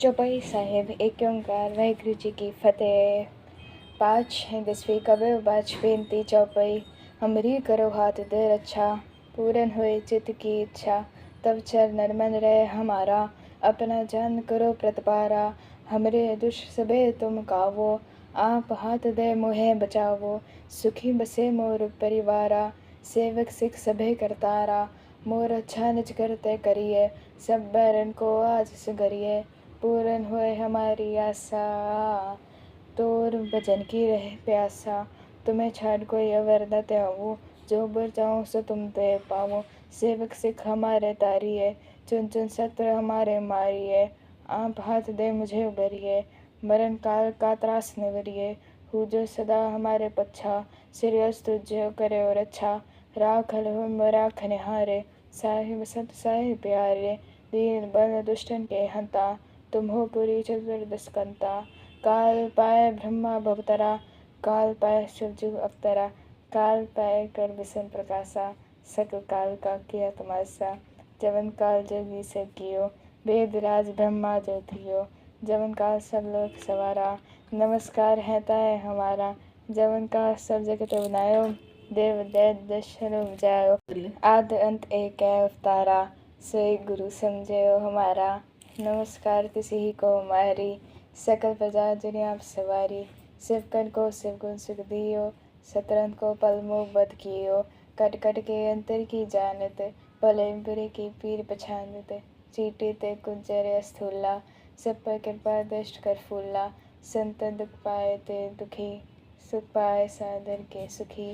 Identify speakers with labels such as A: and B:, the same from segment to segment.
A: ਚੌਪਈ ਸਾਹਿਬ ਏਕ ਓਂਕਾਰ ਵਾਹਿਗੁਰੂ ਜੀ ਕੀ ਫਤਿਹ। पाँच दसवीं कबीर बाच बेनती चौपाई। हमरी करो हाथ दे रक्षा, पूरन होए चित्त की इच्छा। तब चरण मन रहे हमारा, अपना जान करो प्रतिपारा। हमरे दुष्ट सबे तुम कावो, आप हाथ दे मोहे बचावो। सुखी बसे मोर परिवारा, सेवक सिख सभे करतारा। मोर अच्छा निज करते करिए, सब बैरन को आज सुगरिए। पूरन होए हमारी आशा, तोर भजन की रहे प्यासा। तुम्हें छाड़ कोई अवर न त्यागो, जो बर जाऊँ सो तुम ते पावो। सेवक सिख हमारे तारिये, चुन चुन शत्रु हमारे मारिये। आप हाथ दे मुझे उबरिए, मरण काल का त्रास निवरिए। हूँ जो सदा हमारे पच्छा, श्रेयस तुझो करे और अच्छा। राखल हो राख निहारे, साहिब सत साहिब प्यारे। दीन बंद दुष्टन के हंता, तुम हो पुरी चतुर्दशकंता। काल पाए ब्रह्मा भवतरा, काल पाए शिवजू अवतरा। काल पाए कर विष्णु प्रकाशा, सकल काल का किया तमाशा। जवन काल जोगी से कियो, वेद राज ब्रह्मा जो थियो। जवन काल सब लोग सवारा, नमस्कार है ताय हमारा। जवन काल सब जगत बनायो, देव दैत दशरथ उपजायो। आद अंत एक है अवतारा, सोई गुरु समझयो हमारा। नमस्कार किसी ही को हमारी, सकल प्रजा जिन्हें आप सवारी। शिवकन को शिवगुण सुख दियो, शतरंज को पल मुँह बद कियो। कट कट के अंतर की जानत, भले बुरे की पीर पछानत। चीटी ते कुंजर स्थूला, सब पर कृपा दृष्ट कर फूला। संतन दुख पाए ते दुखी, सुख पाए सादर के सुखी।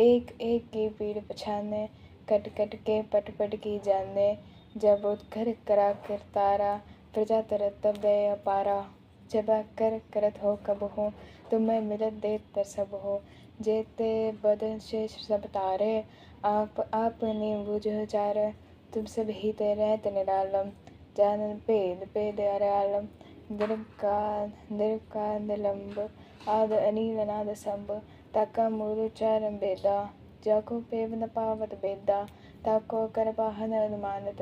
A: एक एक की पीर पछाने, कट कट के पट पट की जाने। जब उत्कर करा करतारा, प्रजा तरत तब दय अपारा। जब कर करत हो कब हो, तुम्हें मिलत देत तर सब हो। जेते बदन शेष सब तारे, आप ने बुझ चार। तुम सब ही ते रहत निरालम, जानन भेद भेद अरालम। निर्विकार निलंब, आद अनील अनाद संभ। ताका मूल चारम बेदा, जाको पेव न पावत बेदा। ताको कर पाहन अनुमानत,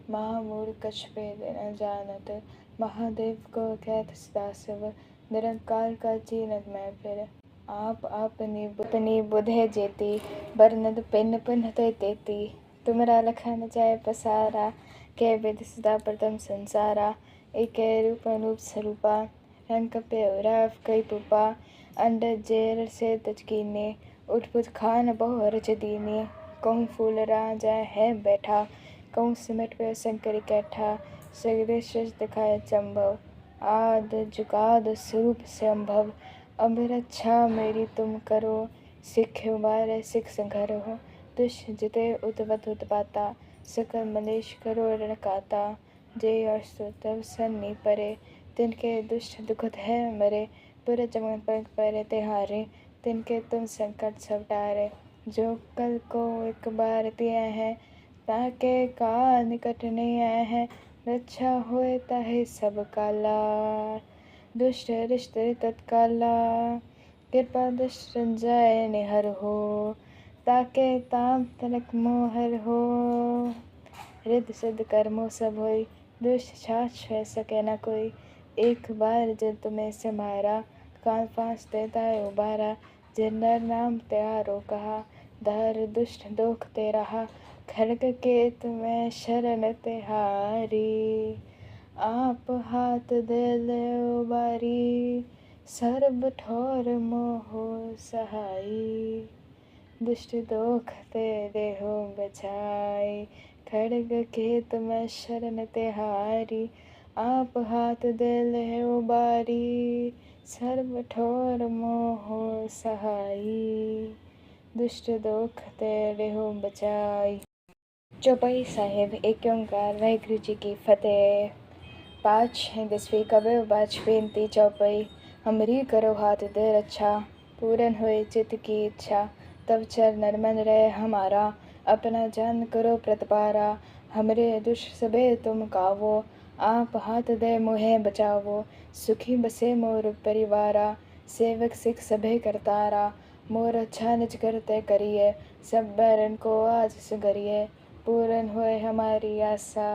A: महामूल कछ भेद न जानत। महादेव को कहत सदा शिव, निरंकार का चीनत मैं फिर। आप अपनी बुधे जेती, बरनद पिन पुन तेती। तुमरा लखन जाय पसारा, के विद सदा प्रथम संसारा। एक रूप अनूप स्वरूपा, रंग पे उराव कई पुपा। अंड जेर से तचकीने, उठपुत खान बहु रच दीने। कहूँ फूल राजा है बैठा, कहूँ सिमट पे शंकर कैठा। सगरे सच दिखाए चंभव, आद जुगाद स्वरूप संभव। अब रक्षा मेरी तुम करो, सिख उबारे सिख संघर हो। दुष्ट जिते उतवत उत्पाता, सकल मलेश करो रणकाता। जय अस्तु तब सन्नी परे, तिनके दुष्ट दुखत है मरे। पुर चमन पग परे तिहारे, तिनके तुम संकट सब टारे। जो कल को एक बार दिया है, ताके का निकट नहीं आया है। रक्षा होए ताहे सब काला, दुष्ट रिष्ट तत्काला। कृपा दुष्ट संजय निहर हो, ताके ताप तनक मोहर हो। रिद्ध सिद्ध कर्मों सब होई, दुष्ट छाछ है सके न कोई। एक बार जब तुम्हें समारा, काल पास देता है उबारा। जिन नर नाम त्यारो कहा, धर दुष्ट दोख ते रहा। खड़ग के तुम्हें शरण तिहारी, आप हाथ दे ले उबारी। सर्ब ठोर मोह सहाई, दुष्ट दोख ते देहो बचाई। खड़ग के तुम्हें शरण तिहारी, आप हाथ दे ले उबारी। सर्व ठोर मोह सहाई, दुष्ट दोख ते देहो बचाई। चौपाई साहिब ਏਕ ਓਂਕਾਰ ਵਾਹਿਗੁਰੂ जी की फतेह। पाँच दसवीं कबीर बाच बेनती चौपाई। हमरी करो हाथ दे रक्षा, पूरन होए चित्त की इच्छा। तब चरण मन रहे हमारा, अपना जान करो प्रतिपारा। हमरे दुष्ट सबे तुम कावो, आप हाथ दे मोहे बचावो। सुखी बसे मोर परिवारा, सेवक सिख सभे करतारा। मोर अच्छा निज करते करिए, सब बैरन को आज सुगरिए। पूरन होए हमारी आशा,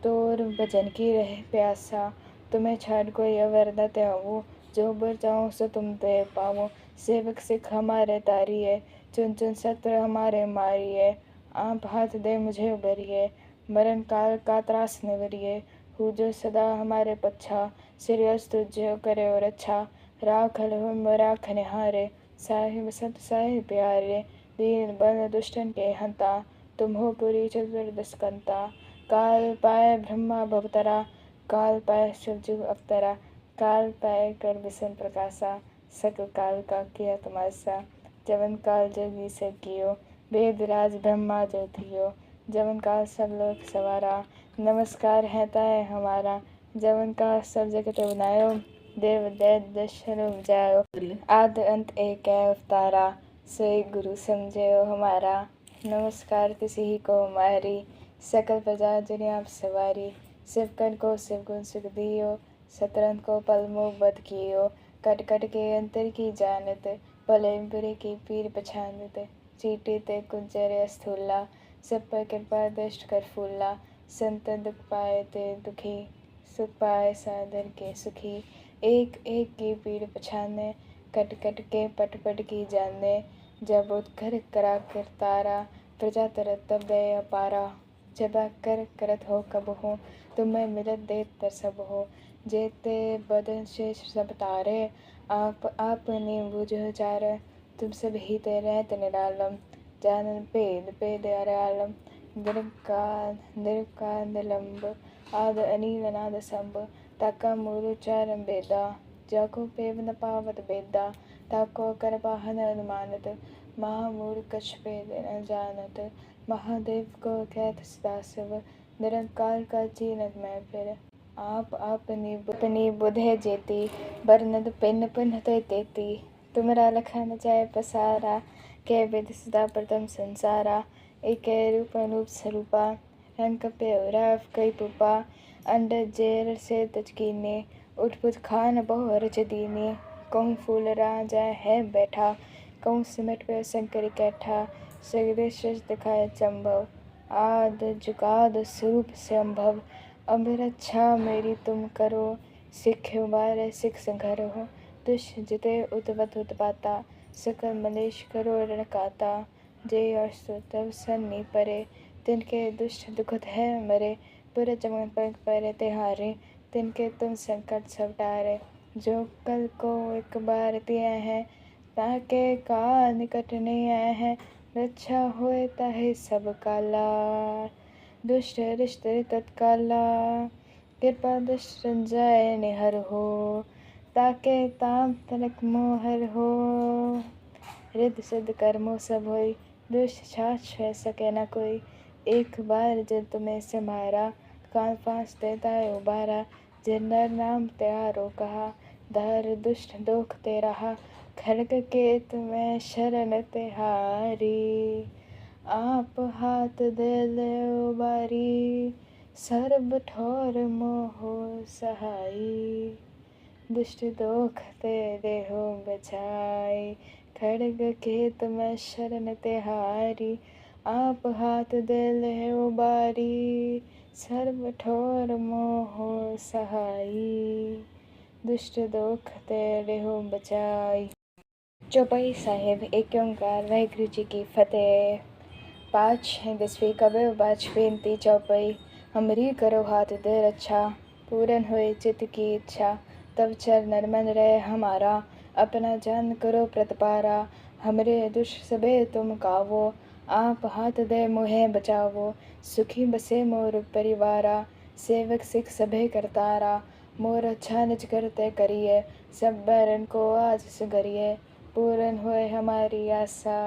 A: तोर भजन की रहे प्यासा, तुम्हें छाड़ कोई अवरदा त्यागो, जो बर जाऊँ सो तुम ते पावो। सेवक सिख हमारे तारिये, चुन चुन शत्रु हमारे मारिये। आप हाथ दे मुझे उबरिए, मरण काल का त्रास निवरिए। हु जो सदा हमारे पच्छा, सिरयस तुझो करे और अच्छा। राखल हम राख निहारे, साहिब सत साहिब प्यारे। दीन बंद दुष्टन के हंता, तुम हो पुरी चतुर्दशकंता। काल पाए ब्रह्मा भवतरा, काल पाए शिवजु अवतरा। काल पाए कर विसन प्रकाशा, सकल काल का किया तमाशा। जवन काल जोगी सब कियो, वेद राज ब्रह्मा जो थियो। जवन काल सब लोक सवारा, नमस्कार है ताय हमारा। जवन काल सब जगत बनायो, देव दैत दशरथ उपजायो। आद अंत एक है अवतारा, सोई गुरु समझेओ हमारा। नमस्कार किसी ही को हमारी, सकल प्रजा जिन्हें आप सवारी। शिवकन को शिव गुण सुख दियो, शतरंत को पल मुँह बद कियो। कट कट के अंतर की जानत, भले बुरे की पीर पछानत। चीटी ते कुंजर स्थूला, सब पर कृपा दृष्ट कर फूला। संत दुख पाए ते दुखी, सुख पाए सादर के सुखी। एक एक की पीड़ पछाने, कट कट के पट पट की जाने। जब उत्कर करा कर तारा, प्रजा तरत तब दया अपारा। जब कर करत हो कब हो, तुम्हें मिलत देत तर सब हो। जेते बदन शेष सब तारे, आप बुझ चार। तुम सब ही ते रहत निरालम, जानन भेद भेद अरालम। दीर्घ निलंब, आद अनील अनाद संभ। ताका मूल चारम बेदा, जाको पेव न पावत बेदा। ताको कर पाहन अनुमानत, महामूर कछ भेद न जानत। महादेव को कहत सदा शिव, निरंकार का चीनत मैं फिर। आप अपनी बुधे जेती, बरनद पिन पुन तेती। तुमरा लखन जाय पसारा, के विद सदा प्रथम संसारा। एक रूप अनूप स्वरूपा, रंग पे उराव कई पुपा। अंड जेर से तजकीने, उठपुट खान बहु रच दीने। कहूँ फूल राजा है बैठा, कहूँ सिमट पे शंकर कैठा। सगरे सच दिखाए चंभव, आद जुगाद स्वरूप संभव। अब रक्षा मेरी तुम करो, सिख उबारे सिख संघर हो। दुष्ट जिते उतवत उत्पाता, सकल मलेश करो रणकाता। जय अस्तु तब सन्नी परे, तिनके दुष्ट दुखत है मरे। पुर चमन पग परे तिहारे, तिनके तुम संकट सब टारे। जो कल को एक बार दिया है, ताके काल निकट नहीं आया है। रक्षा होए ताहे सब काला, दुष्ट रिष्ट तत्काला। कृपा दुष्ट जाय निहर हो, ताके ताप तनक मोहर हो। रिद्ध सिद्ध कर्मों सब होई, दुष्ट छाछ है सके न कोई। एक बार जब तुम्हें समारा, काल फांस देता है उबारा। जिन नर नाम त्यारो कहा, धर दुष्ट दोख ते रहा। खड़ग के तुम्हें शरण तिहारी, आप हाथ दे ले उबारी। सर्ब ठोर मोहो सहाई, दुष्ट दोख ते देहो बचाई। खड़ग के तुम्हें शरण तिहारी, आप हाथ दे ले उबारी। सर्व ठोर मोहो सहाई, दुष्ट दोख ते देहो बचाई। चौपाई साहिब एक ओंकार वाहिगुरु जी की फतेह। पाँच 10वीं कबीर बाज बेनती चौपाई। हमरी करो हाथ दे रक्षा, पूरन होए चित्त की इच्छा। तब चरण मन रहे हमारा, अपना जान करो प्रतिपारा। हमरे दुष्ट सबे तुम कावो, आप हाथ दे मुहे बचावो। सुखी बसे मोर परिवारा, सेवक सिख सभे करतारा। मोर अच्छा निज करते करिए, सब बैरन को आज सुगरिए। पूरन होए हमारी आशा,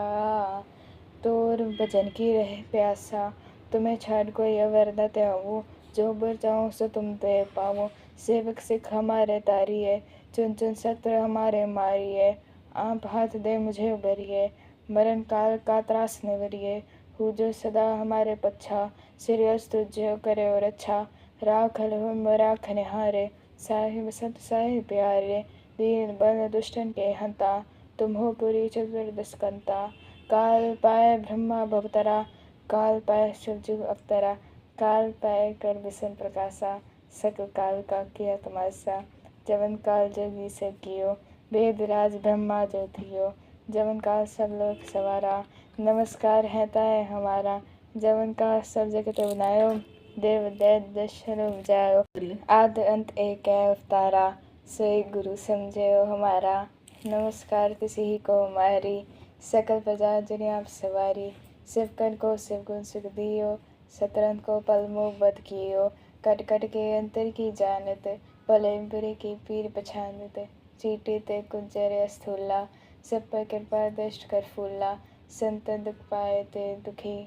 A: तोर भजन की रहे प्यासा। तुम्हें छाड़ कोई अवरदा त्यागो, जो बर जाऊँ सो तुम ते पावो। सेवक सिख हमारे तारिये, चुन चुन शत्रु हमारे मारिये। आप हाथ दे मुझे उबरिए, मरण काल का त्रास निवरिए। हु जो सदा हमारे पच्छा, सिरयस तुझो करे और अच्छा। राखल हम राख निहारे, साहिब सत साहिब प्यारे। दीन बंद दुष्टन के हंता, तुम हो पुरी चतुर्दशकंता। काल पाए ब्रह्मा भवतरा, काल पाए शिवजु अवतरा। काल पाए कर विसन प्रकाशा, सकल काल का किया तमाशा। जवन काल जोगी से कियो, वेद राज ब्रह्मा जो थियो। जवन काल सब लोग सवारा, नमस्कार है ताए हमारा। जवन काल सब जगत बनायो, देव दैत दशरथ उपजायो। आद अंत एक है अवतारा, सोई गुरु समझेयो हमारा। नमस्कार किसी ही को हमारी, सकल प्रजा जिन्हें आप सवारी। शिवकन को शिव गुण सुख दियो, शतरंज को पल मोह बद कियो। कट कट के अंतर की जानत, भले बुरे की पीर पछानत। चीटी ते कुंजर स्थूला, सब पर कृपा दृष्ट कर फूला। संत दुख पाए ते दुखी,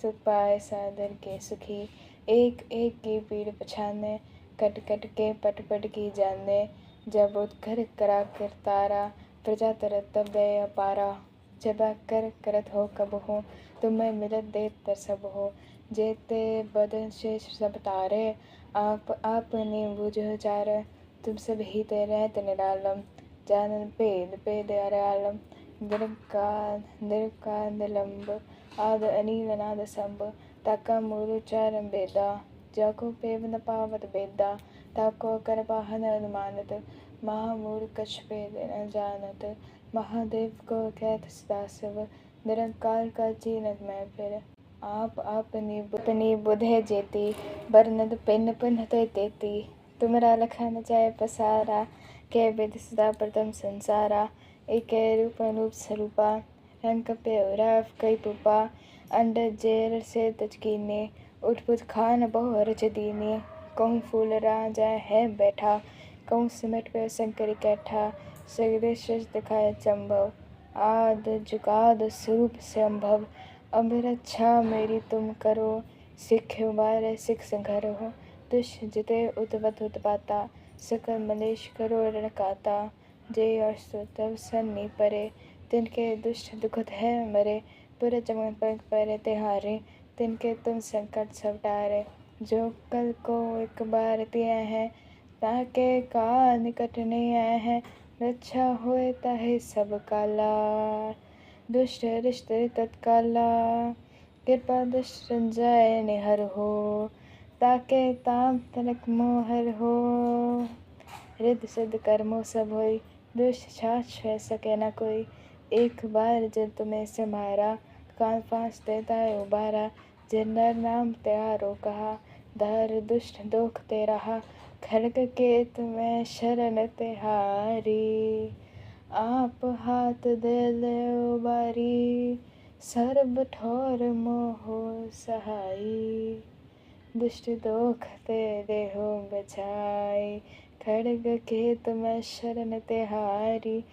A: सुख पाए सादर के सुखी। एक एक की पीड़ पछाने, कट कट के पट पट की जाने। जब उत्कर करा कर तारा, प्रजा तरत तब दया अपारा। जब कर करत हो कब हो, तुम्हें मिलत देत तर सब हो। जेते बदन शेष सब तारे, आप बुझ चार। तुम सब ही ते रहत निरालम, जानन भेद भेद अरालम। निरका निलंब, आद अनील अनाद संभ। ताका मूल चारम बेदा, जाको पेव न पावत बेदा। ताको कर पाहन अनुमानत, महामूर कछ भेद न जानत। महादेव को कहत सदा शिव, निरंकार का चीनत मैं फिर। आप अपनी बुधे जेती, बरनद पिन पिन ते तेती। तुमरा लखन जाय पसारा, के विद सदा प्रथम संसारा। एक रूप अनूप स्वरूपा, रंग पे उराव कई पुपा। अंड जेर से तचकीने, उठपुत खान बहु रच दीने। कहूँ फूल राजा है बैठा, कहूँ सिमट पे शंकर कैठा। सगरे सच दिखाए चंभव, आद जुगाद स्वरूप संभव। अब रक्षा मेरी तुम करो, सिख उबारे सिख संघर हो। दुष्ट जिते उतवत उत्पाता, सकल मलेश करो रणकाता। जय अस्तु तब सन्नी परे, तिनके दुष्ट दुखत है मरे। पूरे जमन पग परे तिहारे, तिनके तुम संकट सब टारे। जो कल को एक बार दिया है, ताके का निकट नहीं आया है। रक्षा होए ताहे सब काला, दुष्ट रिष्ट तत्काला। कृपा दुष्ट जाय निहर हो, ताके ताप तनक मोहर हो। रिद्ध सिद्ध कर्मों सब होई, दुष्ट छाछ है सके न कोई। एक बार जब तुम्हें से मारा, कान फांस देता है उबारा। जिन नर नाम त्यारो कहा, धर दुष्ट दोख ते रहा। खड़ग के तुम्हें शरण तिहारी, आप हाथ दे ले उबारी। सर्ब ठोर मोहो सहाई, दुष्ट दोख ते देहो बचाई। खड़ग के तुम्हें शरण तिहारी,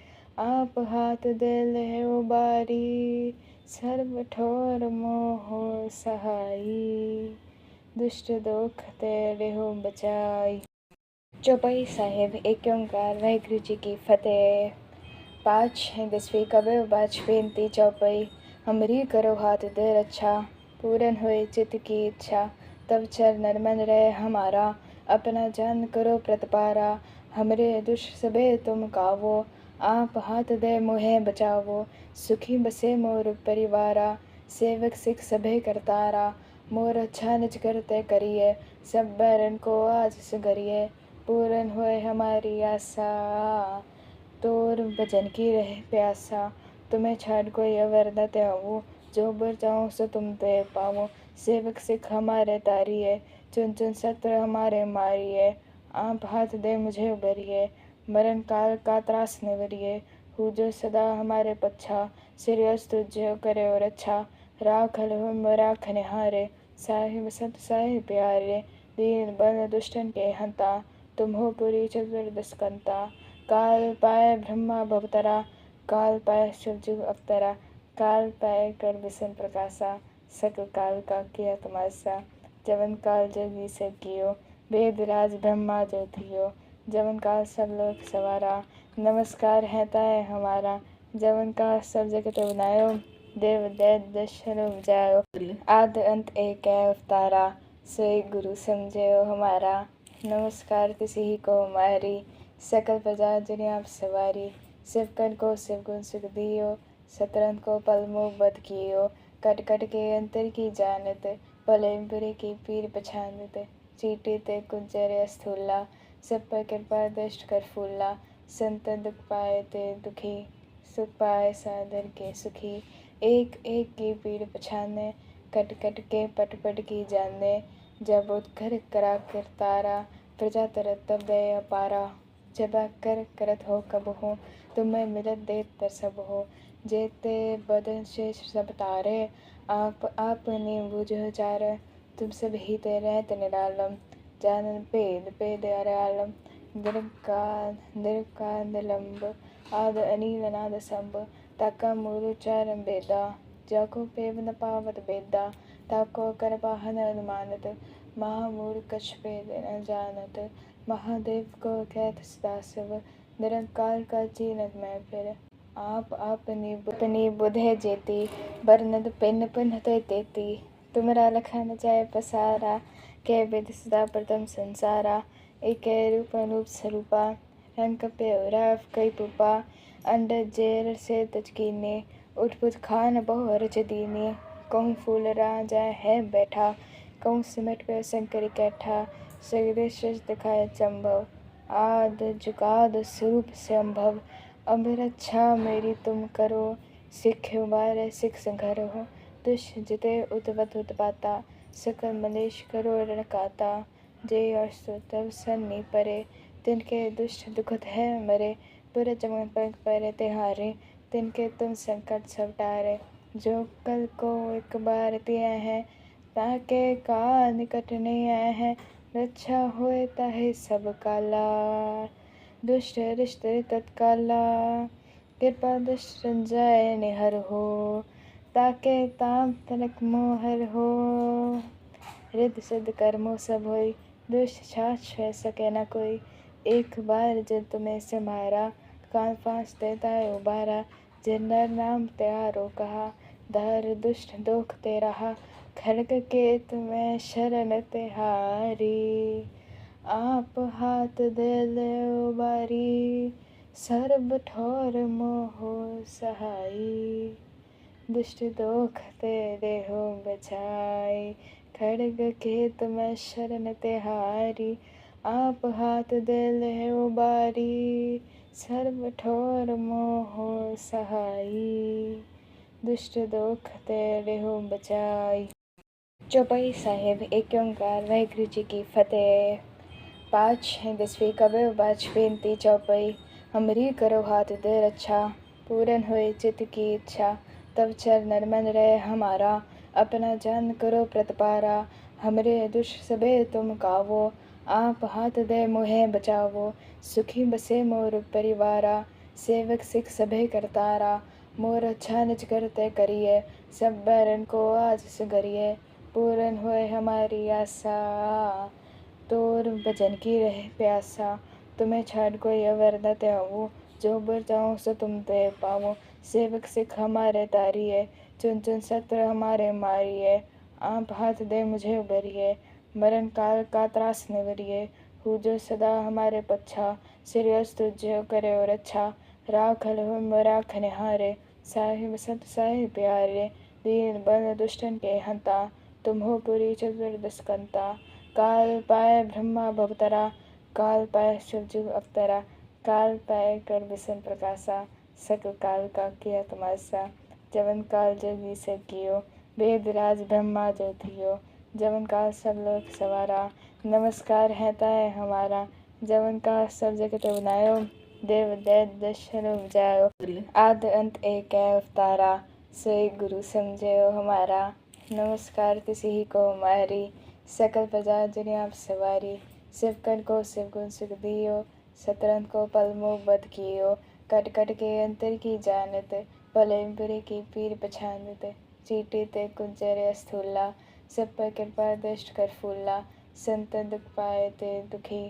A: आप हाथ दे ले उबारी। सर्व ठोर मोहो सहाई, दुष्ट दोख ते देहो बचाई। चौपाई साहिब एक ओंकार वाहिगुरु जी की फतेह। 5 कबीर बाज बेनती चौपाई। हमरी करो हाथ दे रक्षा, पूरन होए चित्त की इच्छा। तब चरण मन रहे हमारा, अपना जान करो प्रतपारा। हमरे दुष्ट सबे तुम कावो, आप हाथ दे मोहे बचावो। सुखी बसे मोर परिवारा, सेवक सिख सभे करतारा। मोर अच्छा निज करते करिए, सब बैरन को आज सुगरिए। पूरन होए हमारी आशा, तोर भजन की रहे प्यासा। तुम्हें छाड़ कोई अवर न त्यागो, जो बर चाहो सो तुम ते पावो। सेवक सिख हमारे तारिये, चुन चुन शत्रु हमारे मारिये। आप हाथ दे मुझे उबरिए, मरण काल का त्रास निवरिए। हु जो सदा हमारे पच्छा, श्रेयस तुझो करे और अच्छा। राखल हो राखने हारे, साहिब संत साहिब प्यारे। दीन बंद दुष्टन के हंता, तुम हो पुरी चतुर्दशकंता। काल पाए ब्रह्मा भवतरा, काल पाए शिवजु अवतरा। काल पाए कर विसन प्रकाशा, सकल काल का किया तमाशा। जवन काल जोगी से कियो, वेद राज ब्रह्मा जो थियो। जवन काल सब लोग सवारा, नमस्कार है ताए हमारा। जवन काल सब जगत बनायो, देव दैत दशरथ उपजायो। आद अंत एक है अवतारा, सोई गुरु समझेयो हमारा। नमस्कार किसी ही को हमारी, सकल प्रजा जिन्हें आप सवारी। शिवकन को शिव गुण सुख दियो, शतरंज को पल मोह बद कियो। कट कट के अंतर की जानत, भले बुरे की पीर पछानते चीटी ते कुंजर स्थूला सब पर कृपा दृष्ट कर फूला संत दुख पाए ते दुखी सुख पाए सादर के सुखी एक एक की पीड़ पछाने कट कट के पट पट की जाने जब उत्कर करा कर तारा प्रजा तरत तब दय अपारा जब कर करत हो कब हो तुम्हें मिलत देत तर सब हो जेते बदन शेष सब तारे आपने बुझ चार तुम सब ही ते रहत निरालम जानन पेद पेद अरालम दीर्घ निलंब आद अनील नाद संब ताका मूरुचारम बेदा जाको पेव न पावत बेदा ताको कर पाहन अनुमानत महामूर कछ पेद न जानत महादेव को कहत सदाशिव निरंकार का चीनत मैं फिर आप अपनी बुधे जेती बरनद पिन पिन तेती तुमरा लखन जाय पसारा के विद सदा प्रथम संसारा एक रूप अनूप स्वरूपा रंग पे उराव कई पुपा अंड जेर से तचकीने उठपुत खान बहु रच दीने कहूँ फूल राजा है बैठा कहूँ सिमट पे शंकर कैठा सगरे सच दिखाए चंभव आद जुगाद स्वरूप से अम्भव अब रक्षा मेरी तुम करो सिख उबारे सिख संघर हो दुष्ट जिते उतवत उत्पाता सकल मलेश करो रणकाता जय अस्तु तब सन्नी परे तिनके दुष्ट दुखत है मरे पुर चमन पग परे तिहारे तिनके तुम संकट सब टारे जो कल को एक बार दिया है ताके का निकट नहीं आया है रक्षा होए ताहे सब काला दुष्ट रिष्ट तत्काला कृपा दुष्ट संजय निहर हो ताके ताम तनक मोहर हो रिद सिद्ध कर्मों सब होई दुष्ट छाछ है सके न कोई एक बार जब तुम्हें से मारा कान फांस देता है उबारा जिन नर नाम त्यारो कहा धर दुष्ट दोख ते रहा खड़ग के तुम्हें शरण तिहारी आप हाथ दे ले उबारी सर्ब ठोर मोह सहाई दुष्ट दोख तेरे हो बचाई खड़ग के तुम शरण तिहारी आप हाथ दे ले उबारी सर्व ठोर मोह सहाई दुष्ट दोख तेरे हो बचाई। चौपाई साहिब एक ओंकार वाहिगुरु जी की फतेह। 5 कबीर बाज बेनती चौपाई। हमरी करो हाथ दे रक्षा पूरन होए चित्त की इच्छा तब चरण मन रहे हमारा अपना जान करो प्रतिपारा हमरे दुष्ट सबे तुम कावो आप हाथ दे मोहे बचावो सुखी बसे मोर परिवारा सेवक सिख सभे करतारा मोर अच्छा निज करते करिए सब बैरन को आज सुगरिए पूरन होए हमारी आशा तोर भजन की रहे प्यासा तुम्हें छाड़ कोई अवर न त्यागो जो बर जाऊँ सो तुम ते पावो सेवक सिख हमारे तारिये चुन चुन शत्रु हमारे मारिये आप हाथ दे मुझे उबरिए मरण काल का त्रास निवरिए हु जो सदा हमारे पच्छा श्रेयस तुझे करे और अच्छा राखल हो राख निहारे साहिब सत साहिब प्यारे दीन बंद दुष्टन के हंता तुम हो पुरी चतुर्दशकंता काल पाए ब्रह्मा भवतरा काल पाए शिवजु अवतरा काल पाए कर विष्णु प्रकाशा सकल काल का किया तमाशा जवन काल जोगी से कियो वेद राज ब्रह्मा जो थियो जवन काल सब लोग सवारा नमस्कार है ताय हमारा जवन का सब जगत बनायो देव दैत दशरथ उपजायो आद अंत एक है अवतारा सोई गुरु समझेयो हमारा नमस्कार किसी ही को हमारी सकल प्रजा जिन्हें आप सवारी शिवकन को शिवगुण सुख दियो शतरंज को पलमो बद कियो कट कट के अंतर की जानत भले बुरे की पीर पछानत चीटी ते कुंजर स्थूला सब पर कृपा दृष्ट कर फूला संत दुख पाए ते दुखी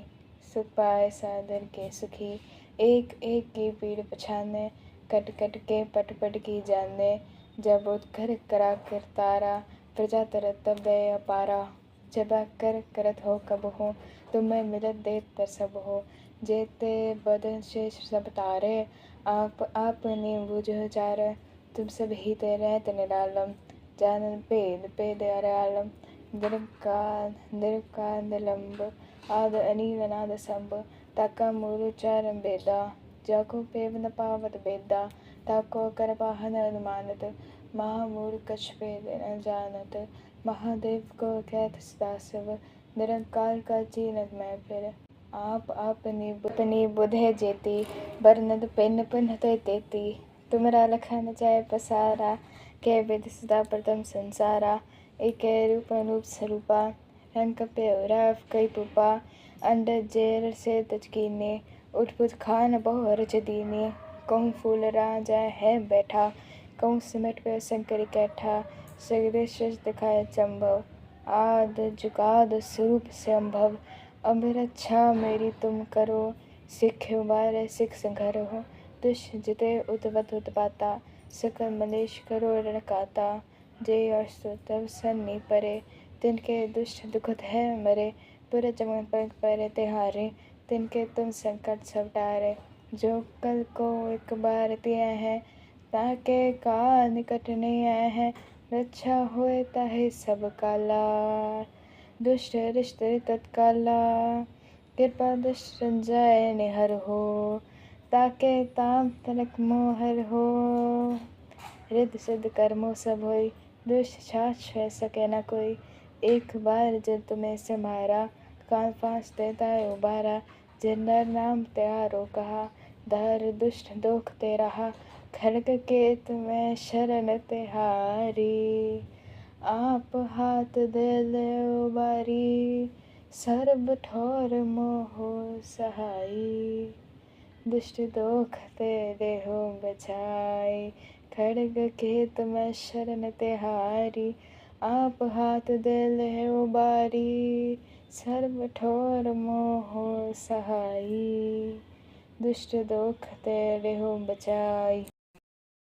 A: सुख पाए सादर के सुखी एक एक की पीड़ पछाने कट कट के पट पट की जाने जब उत्कर करा कर तारा प्रजा तरत तब दय अपारा जब कर करत हो कब हो तुम्हें मिलत देत तर सब हो जेते बदन शेष सब तारे आपने बुझ चार तुम सब ही ते रहत निरालम जानन पेद पेद अरालम दीर्घकालंब आद अनीलनाद संभ तका मूरुचारं वेदा जाको पेवन पावत वेदा ताको करपाहन अनुमानत महामूर कछ भेद न जानत महादेव को कैथ सदाशिव निरंकार का चीनत मैं फिर आप अपनी बुधे जेती बरनद पिन पुन तेती तुमरा लखन जय पसारा के विद सदा प्रथम संसारा एक रूप अनूप स्वरूपा रंग पे उराव कई पुपा अंडर जेर से तचकीने उठपुत खान बहु रच दीने कहूँ फूल राजा है बैठा कहूँ सिमट पे शंकर कैठा सगरे शश दिखाए चंभव आद जुगाद स्वरूप संभव अब रक्षा मेरी तुम करो सिख उबारे सिख संघर हो दुष्ट जिते उतवत उत्पाता सकल मलेश करो रणकाता जय अस्तु तब सन्नी परे तिनके दुष्ट दुखत है मरे पूरे चमन पग परे तिहारे तिनके तुम संकट सब टारे जो कल को एक बार दिया है ताके काल निकट नहीं आए हैं रक्षा होए ताहे सब काला दुष्ट रिश्ते तत्काला कृपा दुष्ट संजय निहर हो ताके ताम तनक मोहर हो रिद्ध सिद्ध कर्मों सब होई दुष्ट छाछ है सके न कोई एक बार जब तुम्हें समारा कान फांस देता है उबारा जिन्नर नाम त्यारो कहा धर दुष्ट दोख ते रहा खड़ग के तुम्हें शरण तिहारी आप हाथ दे ले उबारी सर्ब ठोर मोह सहाई दुष्ट दोख तेरे हो बचाई खड़ग के तुम्हें शरण तिहारी आप हाथ दिल है उबारी सर्व ठोर मोह सहाई दुष्ट दोख तेरे हो बचाई।